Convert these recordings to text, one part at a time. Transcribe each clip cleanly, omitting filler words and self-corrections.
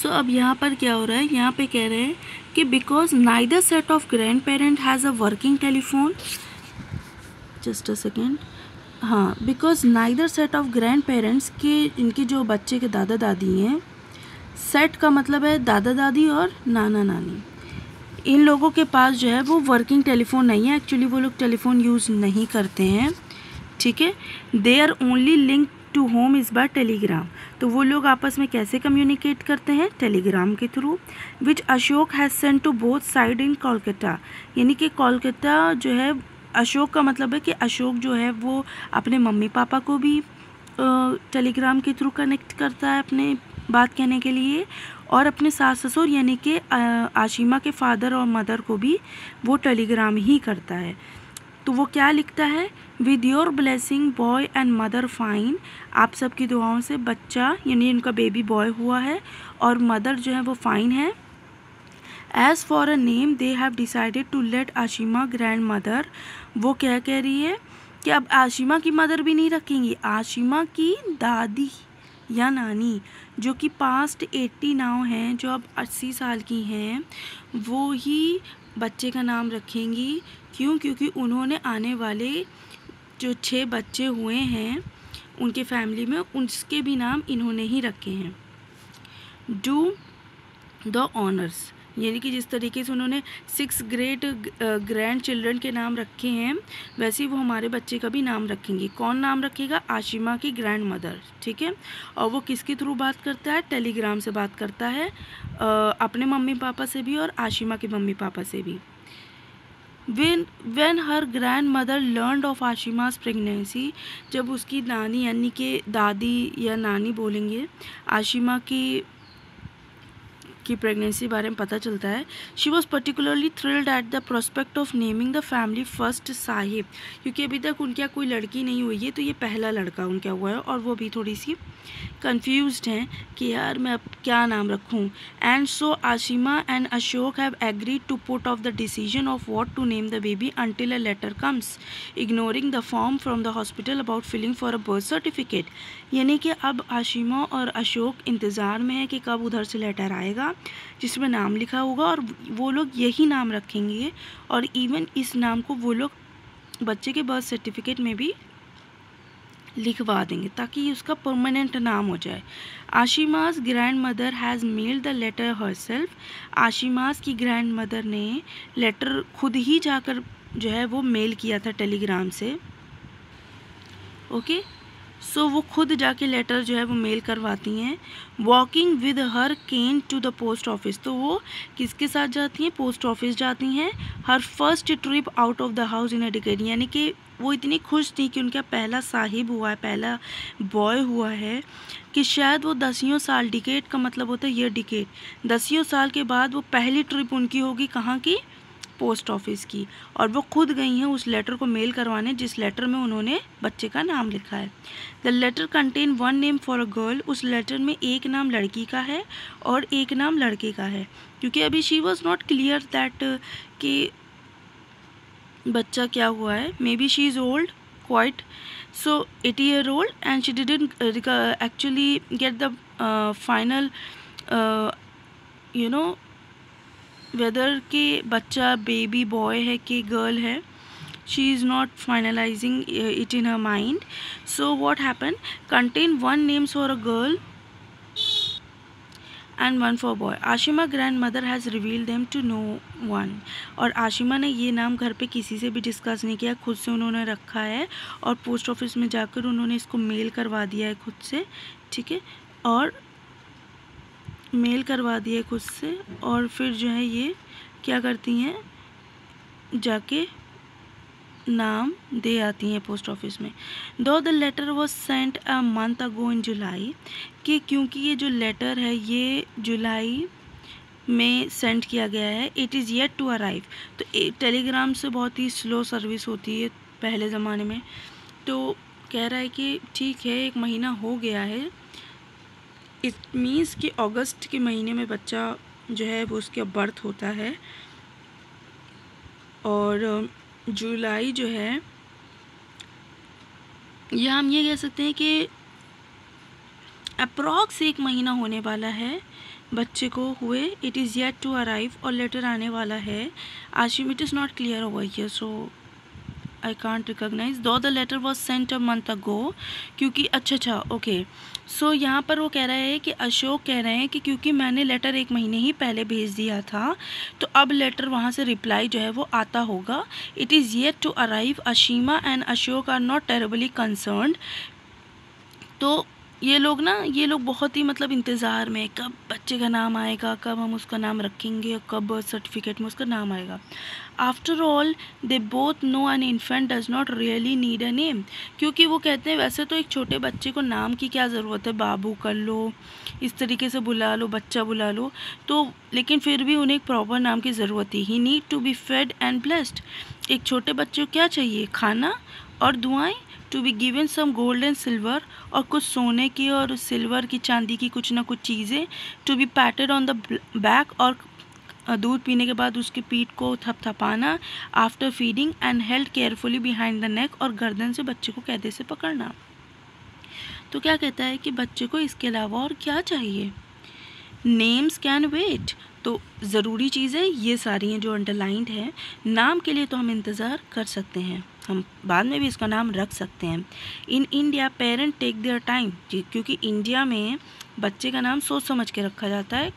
सो अब यहाँ पर क्या हो रहा है, यहाँ पे कह रहे हैं कि because neither set of grandparent has a working telephone, just a second, हाँ, because neither set of grandparents के, इनके जो बच्चे के दादा दादी हैं, सेट का मतलब है दादा दादी और नाना नानी, इन लोगों के पास जो है वो वर्किंग टेलीफोन नहीं है। एक्चुअली वो लोग टेलीफोन यूज़ नहीं करते हैं, ठीक है। They are only link to home is by telegram. तो वो लोग आपस में कैसे कम्युनिकेट करते हैं, टेलीग्राम के through, which Ashok has send to both side in Kolkata. यानी कि कोलकाता जो है, अशोक का मतलब है कि अशोक जो है वो अपने मम्मी पापा को भी टेलीग्राम के थ्रू कनेक्ट करता है अपने बात कहने के लिए, और अपने सास ससुर यानी कि आशिमा के फादर और मदर को भी वो टेलीग्राम ही करता है। तो वो क्या लिखता है, with your blessing boy and mother fine, आप सबकी दुआओं से बच्चा यानी इनका बेबी बॉय हुआ है और मदर जो है वो फाइन है। As for a name they have decided to let Ashima grand mother, वो क्या कह रही है कि अब आशिमा की मदर भी नहीं रखेंगी, आशिमा की दादी या नानी जो कि पास्ट 80 नाउ हैं, जो अब 80 साल की हैं, वो ही बच्चे का नाम रखेंगी। क्यों? क्योंकि उन्होंने आने वाले जो 6 बच्चे हुए हैं उनके फैमिली में, उसके भी नाम इन्होंने ही रखे हैं। डू द ऑनर्स, यानी कि जिस तरीके से उन्होंने 6 ग्रेट ग्रैंड चिल्ड्रन के नाम रखे हैं, वैसे ही वो हमारे बच्चे का भी नाम रखेंगे। कौन नाम रखेगा? आशिमा की ग्रैंड मदर, ठीक है। और वो किसके थ्रू बात करता है? टेलीग्राम से बात करता है, अपने मम्मी पापा से भी और आशिमा के मम्मी पापा से भी। When her grandmother learned of आशिमा's pregnancy, जब उसकी नानी यानी कि दादी या नानी बोलेंगे, आशिमा की प्रेगनेंसी बारे में पता चलता है, she was particularly thrilled at the prospect of naming the family first Sahib, क्योंकि अभी तक उनके यहाँ कोई लड़की नहीं हुई है, तो ये पहला लड़का उनका हुआ है और वो भी थोड़ी सी कन्फ्यूज्ड हैं कि यार मैं अब क्या नाम रखूं। And so Ashima and Ashok have agreed to put off the decision of what to name the baby until a letter comes, ignoring the form from the hospital about filling for a birth certificate. यानी कि अब आशिमा और अशोक इंतज़ार में है कि कब उधर से लेटर आएगा जिसमें नाम लिखा होगा और वो लोग यही नाम रखेंगे, और इवन इस नाम को वो लोग बच्चे के बर्थ सर्टिफिकेट में भी लिखवा देंगे ताकि उसका परमानेंट नाम हो जाए। Ashima's grand mother has mailed the letter herself, Ashima's की ग्रैंड मदर ने लेटर खुद ही जाकर जो है वो मेल किया था टेलीग्राम से, ओके। सो वो खुद जाके लेटर जो है वो मेल करवाती हैं। Walking with her cane to the post office, तो वो किसके साथ जाती हैं? पोस्ट ऑफिस जाती हैं। Her first trip out of the house in a decade, यानी कि वो इतनी खुश थी कि उनका पहला साहिब हुआ है, पहला बॉय हुआ है, कि शायद वो 10 साल, डिकेड का मतलब होता है ये डिकेड, 10 साल के बाद वो पहली ट्रिप उनकी होगी कहाँ की? पोस्ट ऑफिस की। और वो खुद गई हैं उस लेटर को मेल करवाने जिस लेटर में उन्होंने बच्चे का नाम लिखा है। The letter contain 1 name for a girl, उस लेटर में एक नाम लड़की का है और एक नाम लड़के का है, क्योंकि अभी she was not clear that कि बच्चा क्या हुआ है। May be she is old quite, so 80 year old, and she didn't actually get the final whether के बच्चा बेबी बॉय है कि गर्ल है। She is not finalising it in her mind. So what happen, contain 1 names for a girl and 1 for boy. Ashima grand mother has reveal them to no one, और आशिमा ने ये नाम घर पे किसी से भी डिस्कस नहीं किया, खुद से उन्होंने रखा है और पोस्ट ऑफिस में जाकर उन्होंने इसको मेल करवा दिया है खुद से, ठीक है, और मेल करवा दिया खुद से, और फिर जो है ये क्या करती हैं, जाके नाम दे आती हैं पोस्ट ऑफिस में। Though the letter was sent a month ago in July, कि क्योंकि ये जो लेटर है ये जुलाई में सेंड किया गया है, it is yet to arrive. तो टेलीग्राम से बहुत ही स्लो सर्विस होती है पहले ज़माने में, तो कह रहा है कि ठीक है 1 महीना हो गया है, इट मीन्स कि अगस्त के महीने में बच्चा जो है वो उसका बर्थ होता है, और जुलाई जो है या हम ये कह सकते हैं कि अप्रॉक्स 1 महीना होने वाला है बच्चे को हुए, it is yet to arrive, और लेटर आने वाला है। Ashim, it is not clear over here, so I can't recognise do the letter was sent a month ago, क्योंकि अच्छा ओके। सो यहाँ पर वो कह रहा है कि अशोक कह रहे हैं कि क्योंकि मैंने लेटर 1 महीने ही पहले भेज दिया था, तो अब लेटर वहाँ से रिप्लाई जो है वो आता होगा। It is yet to arrive, Ashima and Ashok are not terribly concerned. तो ये लोग बहुत ही मतलब इंतज़ार में, कब बच्चे का नाम आएगा, कब हम उसका नाम रखेंगे, कब बर्थ सर्टिफिकेट में उसका नाम आएगा। After all they both know an infant does not really need a name, क्योंकि वो कहते हैं वैसे तो एक छोटे बच्चे को नाम की क्या ज़रूरत है, बाबू कर लो, इस तरीके से बुला लो, बच्चा बुला लो, तो लेकिन फिर भी उन्हें एक प्रॉपर नाम की ज़रूरत है। He need to be fed and blessed, एक छोटे बच्चे को क्या चाहिए, खाना और दुआएं। To be given some gold and silver, और कुछ सोने की और सिल्वर की, चांदी की कुछ ना कुछ चीज़ें। To be patted on the back, और दूध पीने के बाद उसकी पीठ को थपथपाना। After feeding and held carefully behind the neck, और गर्दन से बच्चे को कैदे से पकड़ना। तो क्या कहता है कि बच्चे को इसके अलावा और क्या चाहिए। नेम्स कैन वेट, तो ज़रूरी चीज़ें ये सारी हैं जो अंडरलाइंड है। नाम के लिए तो हम इंतज़ार कर सकते हैं, हम बाद में भी इसका नाम रख सकते हैं। In India parent take their time, क्योंकि इंडिया में बच्चे का नाम सोच समझ के रखा जाता है,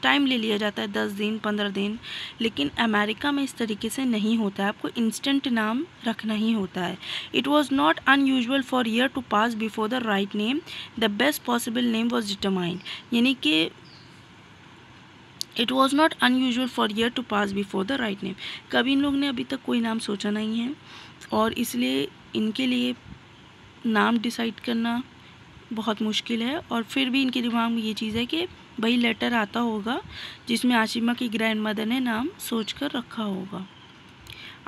टाइम ले लिया जाता है, 10 दिन 15 दिन। लेकिन अमेरिका में इस तरीके से नहीं होता है, आपको इंस्टेंट नाम रखना ही होता है। It was not unusual for year to pass before the right name, the best possible name was determined, यानी कि it was not unusual for year to pass before the right name. कभी इन लोग ने अभी तक कोई नाम सोचा नहीं है, और इसलिए इनके लिए नाम डिसाइड करना बहुत मुश्किल है। और फिर भी इनके दिमाग में ये चीज़ है कि भाई लेटर आता होगा जिसमें आशिमा की ग्रैंड मदर ने नाम सोच कर रखा होगा।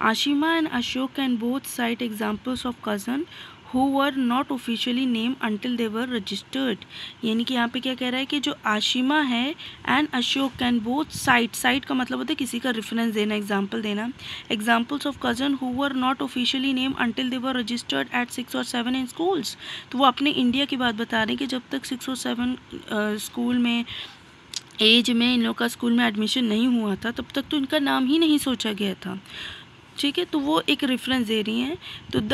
Ashima and Ashok can both site examples of cousin who were not officially named until they were registered, यानी कि यहाँ पे क्या कह रहा है कि जो आशिमा है and Ashok can both site का मतलब होता है किसी का रेफरेंस देना, एग्जाम्पल देना। Examples of cousin who were not officially named until they were registered at 6 or 7 in schools, तो वो अपने इंडिया की बात बता रहे हैं कि जब तक 6 और 7 स्कूल में एज में इन लोग का स्कूल में एडमिशन नहीं हुआ था, तब तक तो इनका नाम ही नहीं सोचा गया था। ठीक है, तो वो एक रेफरेंस दे रही हैं। तो the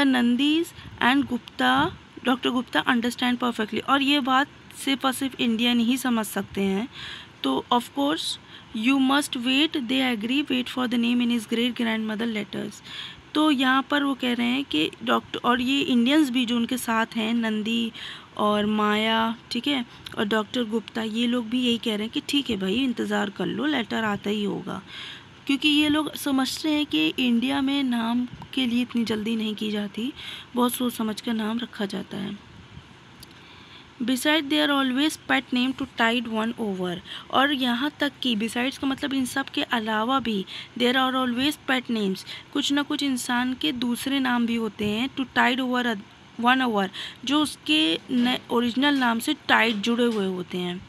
Nandis and Gupta, doctor Gupta understand perfectly, और ये बात सिर्फ और सिर्फ इंडियन ही समझ सकते हैं। तो of course you must wait, they agree, wait for the name in his great grand mother letters. तो यहाँ पर वो कह रहे हैं कि डॉक्टर, और ये इंडियंस भी जो उनके साथ हैं, नंदी और माया, ठीक है, और डॉक्टर गुप्ता, ये लोग भी यही कह रहे हैं कि ठीक है भाई, इंतज़ार कर लो, लेटर आता ही होगा। क्योंकि ये लोग समझते हैं कि इंडिया में नाम के लिए इतनी जल्दी नहीं की जाती, बहुत सोच समझ कर नाम रखा जाता है। Beside they are always pet name to tide one over, और यहाँ तक कि बिसाइड्स का मतलब इन सब के अलावा भी there are always pet names, कुछ ना कुछ इंसान के दूसरे नाम भी होते हैं, to tide over one over, जो उसके ओरिजिनल नाम से टाइड जुड़े हुए होते हैं।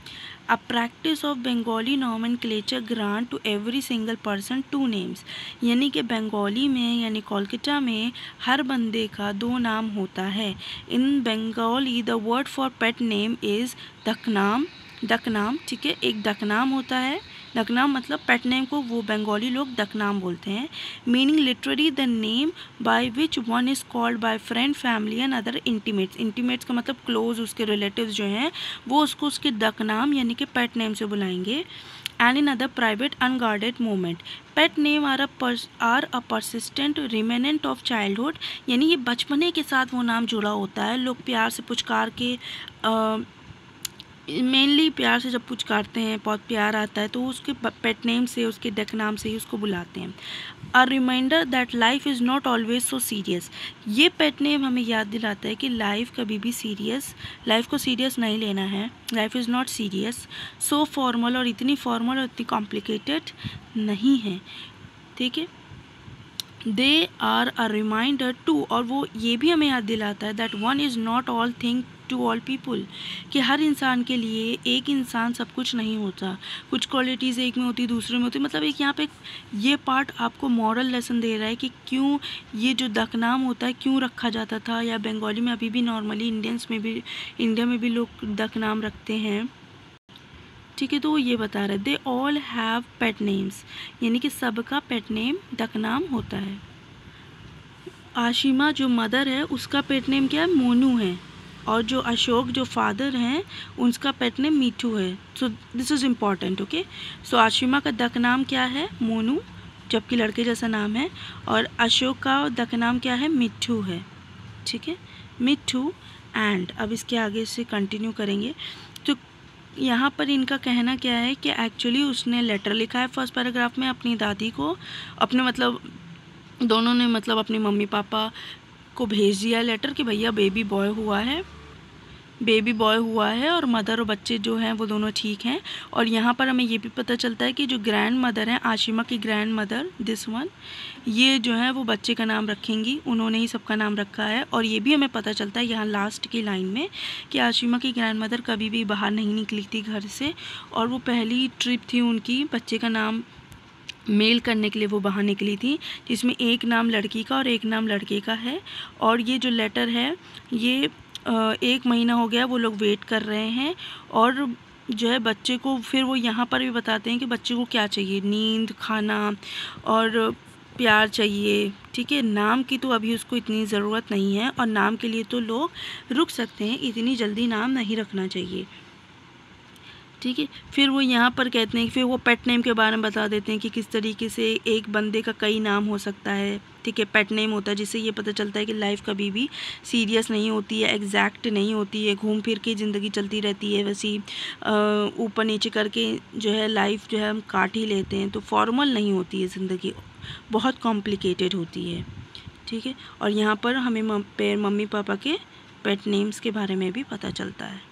A practice of Bengali nomenclature grant to every single person 2 names, यानी कि बंगाली में यानी कोलकाता में हर बंदे का 2 नाम होता है। In Bengali the word for pet name is daknam, ठीक है, एक दकनाम होता है। दकनाम मतलब पेट नेम को वो बंगाली लोग दकनाम बोलते हैं। Meaning literally the name by which one is called by friend, family and other intimates. Intimates का मतलब क्लोज, उसके रिलेटिव्स जो हैं वो उसको उसके दकनाम यानी कि पेट नेम से बुलाएंगे। And in other private unguarded moment, pet name are a persistent remnant of childhood, यानी ये बचपने के साथ वो नाम जुड़ा होता है। लोग प्यार से पुचकार के, मेनली प्यार से जब पुचकारते हैं, बहुत प्यार आता है, तो उसके पेट नेम से, उसके डक नाम से ही उसको बुलाते हैं। A reminder that life is not always so serious, ये पेट नेम हमें याद दिलाता है कि लाइफ कभी भी लाइफ को सीरियस नहीं लेना है। Life is not serious, so formal, और इतनी फॉर्मल और इतनी कॉम्प्लिकेटेड नहीं है, ठीक है। They are a reminder too, और वो ये भी हमें याद दिलाता है that one is not all thing to all people, कि हर इंसान के लिए एक इंसान सब कुछ नहीं होता, कुछ क्वालिटीज़ एक में होती दूसरे में होती। मतलब एक यहाँ पे ये पार्ट आपको मॉरल लेसन दे रहा है कि क्यों ये जो दकनाम होता है क्यों रखा जाता था, या बंगाली में अभी भी नॉर्मली इंडिया में भी लोग दकनाम रखते हैं। ठीक है, तो वो ये बता रहे they all have pet names, यानी कि सबका पेट नेम दकनाम होता है। आशिमा जो मदर है उसका पेट नेम क्या है, मोनू है, और जो अशोक जो फादर हैं उनका पेट नेम मीठू है। So this is important, okay. So Ashima का दकनाम क्या है, मोनू, जबकि लड़के जैसा नाम है, और अशोक का दकनाम क्या है, मिट्ठू है। ठीक है, मिट्ठू। एंड अब इसके आगे से कंटिन्यू करेंगे। तो यहाँ पर इनका कहना क्या है कि एक्चुअली उसने लेटर लिखा है फर्स्ट पैराग्राफ में अपनी दादी को, अपने मतलब दोनों ने मतलब अपने मम्मी पापा को भेज दिया लेटर कि भैया बेबी बॉय हुआ है और मदर और बच्चे जो हैं वो दोनों ठीक हैं। और यहाँ पर हमें ये भी पता चलता है कि जो ग्रैंड मदर हैं, आशिमा की ग्रैंड मदर दिस वन, ये जो है वो बच्चे का नाम रखेंगी, उन्होंने ही सबका नाम रखा है। और ये भी हमें पता चलता है यहाँ लास्ट की लाइन में कि आशिमा की ग्रैंड मदर कभी भी बाहर नहीं निकली थी घर से, और वो पहली ट्रिप थी उनकी बच्चे का नाम मेल करने के लिए वो बाहर निकली थी, जिसमें एक नाम लड़की का और एक नाम लड़के का है। और ये जो लेटर है ये 1 महीना हो गया वो लोग वेट कर रहे हैं, और जो है बच्चे को फिर वो यहाँ पर भी बताते हैं कि बच्चे को क्या चाहिए, नींद, खाना और प्यार चाहिए। ठीक है, नाम की तो अभी उसको इतनी ज़रूरत नहीं है, और नाम के लिए तो लोग रुक सकते हैं, इतनी जल्दी नाम नहीं रखना चाहिए। ठीक है, फिर वो यहाँ पर कहते हैं, फिर वो पेट नेम के बारे में बता देते हैं कि किस तरीके से एक बंदे का कई नाम हो सकता है। ठीक है, पेट नेम होता है जिससे ये पता चलता है कि लाइफ कभी भी सीरियस नहीं होती है, एग्जैक्ट नहीं होती है, घूम फिर के ज़िंदगी चलती रहती है, वैसी ऊपर नीचे करके जो है लाइफ जो है हम काट ही लेते हैं। तो फॉर्मल नहीं होती है ज़िंदगी, बहुत कॉम्प्लिकेटेड होती है। ठीक है, और यहाँ पर हमें मम्मी पापा के पेट नेम्स के बारे में भी पता चलता है।